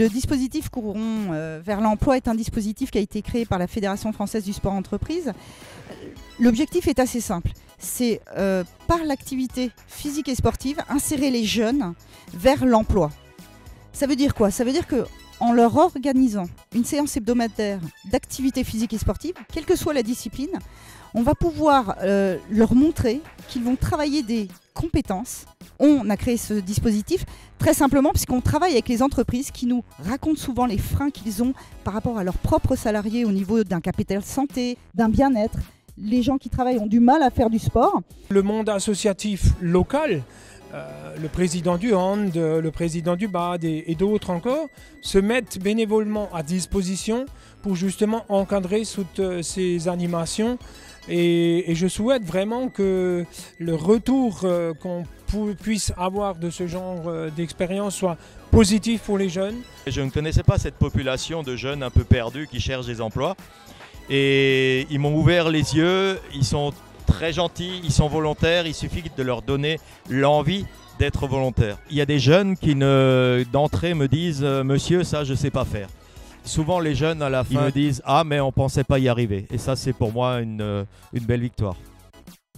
Le dispositif Courons vers l'emploi est un dispositif qui a été créé par la Fédération française du sport entreprise. L'objectif est assez simple, c'est par l'activité physique et sportive, insérer les jeunes vers l'emploi. Ça veut dire quoi? Ça veut dire qu'en leur organisant une séance hebdomadaire d'activité physique et sportive, quelle que soit la discipline, on va pouvoir leur montrer qu'ils vont travailler des compétences. On a créé ce dispositif très simplement puisqu'on travaille avec les entreprises qui nous racontent souvent les freins qu'ils ont par rapport à leurs propres salariés au niveau d'un capital santé, d'un bien-être. Les gens qui travaillent ont du mal à faire du sport. Le monde associatif local, le président du HAND, le président du BAD et d'autres encore, se mettent bénévolement à disposition pour justement encadrer toutes ces animations. Et je souhaite vraiment que le retour qu'on puisse avoir de ce genre d'expérience soit positif pour les jeunes. Je ne connaissais pas cette population de jeunes un peu perdus qui cherchent des emplois. Et ils m'ont ouvert les yeux, ils sont très gentils, ils sont volontaires, il suffit de leur donner l'envie d'être volontaire. Il y a des jeunes qui d'entrée me disent « Monsieur, ça je ne sais pas faire ». Souvent les jeunes à la fin me disent « Ah mais on ne pensait pas y arriver ». Et ça c'est pour moi une belle victoire.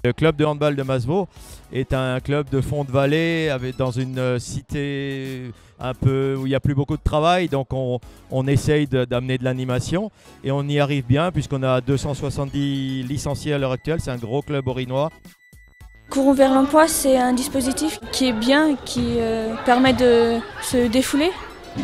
Le club de handball de Masevaux est un club de fond de vallée dans une cité un peu où il n'y a plus beaucoup de travail. Donc on essaye d'amener de l'animation et on y arrive bien puisqu'on a 270 licenciés à l'heure actuelle. C'est un gros club orinois. Courons vers l'emploi, c'est un dispositif qui est bien, qui permet de se défouler,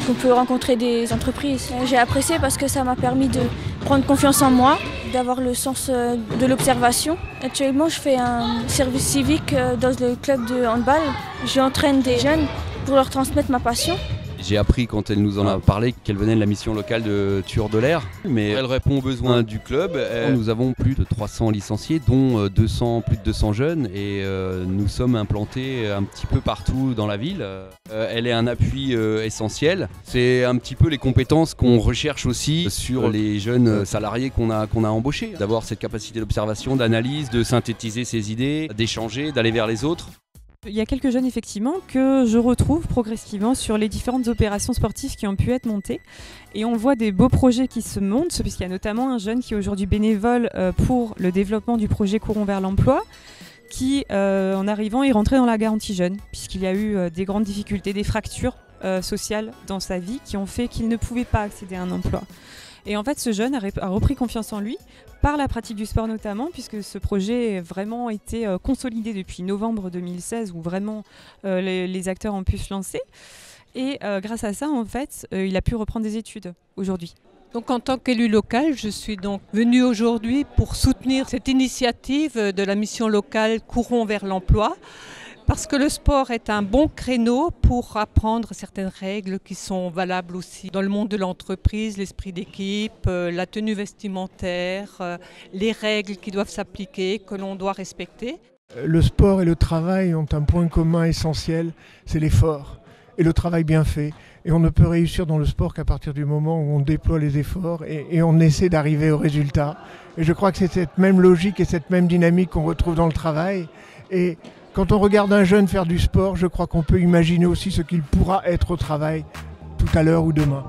qu'on peut rencontrer des entreprises. J'ai apprécié parce que ça m'a permis de prendre confiance en moi, d'avoir le sens de l'observation. Actuellement, je fais un service civique dans le club de handball. J'entraîne des jeunes pour leur transmettre ma passion. J'ai appris quand elle nous en a parlé qu'elle venait de la mission locale de Tueurs de l'air, mais elle répond aux besoins du club. Nous avons plus de 300 licenciés, dont plus de 200 jeunes, et nous sommes implantés un petit peu partout dans la ville. Elle est un appui essentiel. C'est un petit peu les compétences qu'on recherche aussi sur les jeunes salariés qu'on a embauchés. D'avoir cette capacité d'observation, d'analyse, de synthétiser ses idées, d'échanger, d'aller vers les autres. Il y a quelques jeunes effectivement que je retrouve progressivement sur les différentes opérations sportives qui ont pu être montées et on voit des beaux projets qui se montent puisqu'il y a notamment un jeune qui est aujourd'hui bénévole pour le développement du projet Courons vers l'emploi qui en arrivant est rentré dans la garantie jeune puisqu'il y a eu des grandes difficultés, des fractures sociales dans sa vie qui ont fait qu'il ne pouvait pas accéder à un emploi. Et en fait, ce jeune a repris confiance en lui par la pratique du sport notamment, puisque ce projet a vraiment été consolidé depuis novembre 2016, où vraiment les acteurs ont pu se lancer. Et grâce à ça, en fait, il a pu reprendre des études aujourd'hui. Donc en tant qu'élu local, je suis donc venue aujourd'hui pour soutenir cette initiative de la mission locale Courons vers l'emploi. Parce que le sport est un bon créneau pour apprendre certaines règles qui sont valables aussi dans le monde de l'entreprise, l'esprit d'équipe, la tenue vestimentaire, les règles qui doivent s'appliquer, que l'on doit respecter. Le sport et le travail ont un point commun essentiel, c'est l'effort et le travail bien fait. Et on ne peut réussir dans le sport qu'à partir du moment où on déploie les efforts et on essaie d'arriver au résultat. Et je crois que c'est cette même logique et cette même dynamique qu'on retrouve dans le travail. Et quand on regarde un jeune faire du sport, je crois qu'on peut imaginer aussi ce qu'il pourra être au travail tout à l'heure ou demain.